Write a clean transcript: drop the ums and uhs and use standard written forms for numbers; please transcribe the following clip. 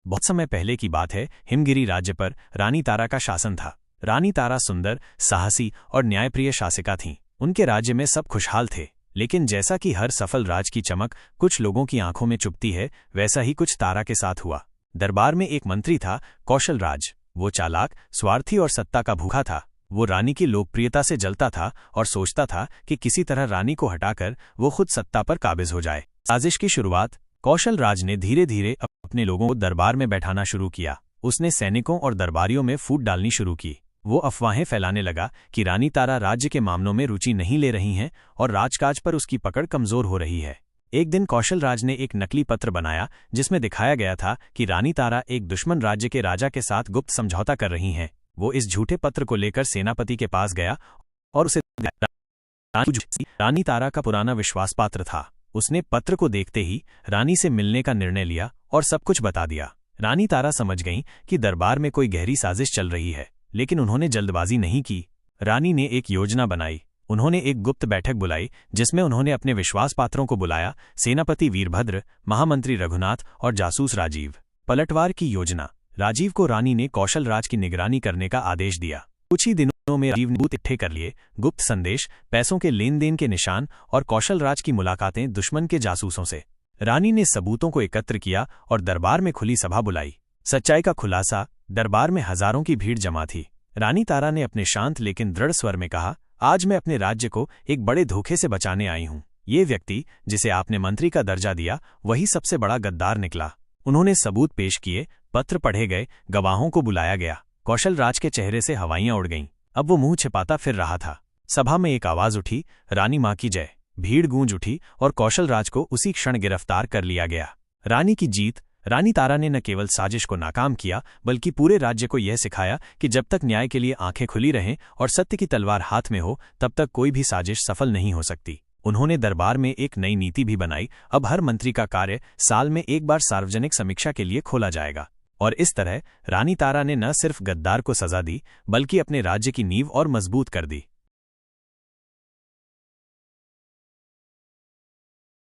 बहुत समय पहले की बात है। हिमगिरी राज्य पर रानी तारा का शासन था। रानी तारा सुंदर, साहसी और न्यायप्रिय शासिका थीं। उनके राज्य में सब खुशहाल थे, लेकिन जैसा कि हर सफल राज की चमक कुछ लोगों की आंखों में चुभती है, वैसा ही कुछ तारा के साथ हुआ। दरबार में एक मंत्री था, कौशल राज। वो चालाक, स्वार्थी और सत्ता का भूखा था। वो रानी की लोकप्रियता से जलता था और सोचता था कि किसी तरह रानी को हटाकर वो खुद सत्ता पर काबिज हो जाए। साजिश की शुरुआत कौशल राज ने धीरे धीरे अपने लोगों को दरबार में बैठाना शुरू किया। उसने सैनिकों और दरबारियों में फूट डालनी शुरू की। वो अफवाहें फैलाने लगा कि रानी तारा राज्य के मामलों में रुचि नहीं ले रही हैं और राजकाज पर उसकी पकड़ कमजोर हो रही है। एक दिन कौशल राज ने एक नकली पत्र बनाया जिसमें दिखाया गया था कि रानी तारा एक दुश्मन राज्य के राजा के साथ गुप्त समझौता कर रही हैं। वो इस झूठे पत्र को लेकर सेनापति के पास गया और उसे रानी तारा का पुराना विश्वासपात्र था। उसने पत्र को देखते ही रानी से मिलने का निर्णय लिया और सब कुछ बता दिया। रानी तारा समझ गईं कि दरबार में कोई गहरी साजिश चल रही है, लेकिन उन्होंने जल्दबाजी नहीं की। रानी ने एक योजना बनाई। उन्होंने एक गुप्त बैठक बुलाई जिसमें उन्होंने अपने विश्वासपात्रों को बुलाया, सेनापति वीरभद्र, महामंत्री रघुनाथ और जासूस राजीव। पलटवार की योजना। राजीव को रानी ने कौशल राज की निगरानी करने का आदेश दिया। कुछ ही दिनों में राजीव ने सबूत इकट्ठे कर लिए, गुप्त संदेश, पैसों के लेन देन के निशान और कौशल राज की मुलाकातें दुश्मन के जासूसों से। रानी ने सबूतों को एकत्र किया और दरबार में खुली सभा बुलाई। सच्चाई का खुलासा। दरबार में हजारों की भीड़ जमा थी। रानी तारा ने अपने शांत लेकिन दृढ़ स्वर में कहा, आज मैं अपने राज्य को एक बड़े धोखे से बचाने आई हूं। ये व्यक्ति जिसे आपने मंत्री का दर्जा दिया, वही सबसे बड़ा गद्दार निकला। उन्होंने सबूत पेश किए, पत्र पढ़े गए, गवाहों को बुलाया गया। कौशल राज के चेहरे से हवाइयां उड़ गईं। अब वो मुंह छिपाता फिर रहा था। सभा में एक आवाज उठी, रानी मां की जय। भीड़ गूंज उठी और कौशल राज को उसी क्षण गिरफ्तार कर लिया गया। रानी की जीत। रानी तारा ने न केवल साजिश को नाकाम किया, बल्कि पूरे राज्य को यह सिखाया कि जब तक न्याय के लिए आंखें खुली रहें और सत्य की तलवार हाथ में हो, तब तक कोई भी साजिश सफल नहीं हो सकती। उन्होंने दरबार में एक नई नीति भी बनाई। अब हर मंत्री का कार्य साल में एक बार सार्वजनिक समीक्षा के लिए खोला जाएगा। और इस तरह रानी तारा ने न सिर्फ गद्दार को सजा दी, बल्कि अपने राज्य की नींव और मजबूत कर दी।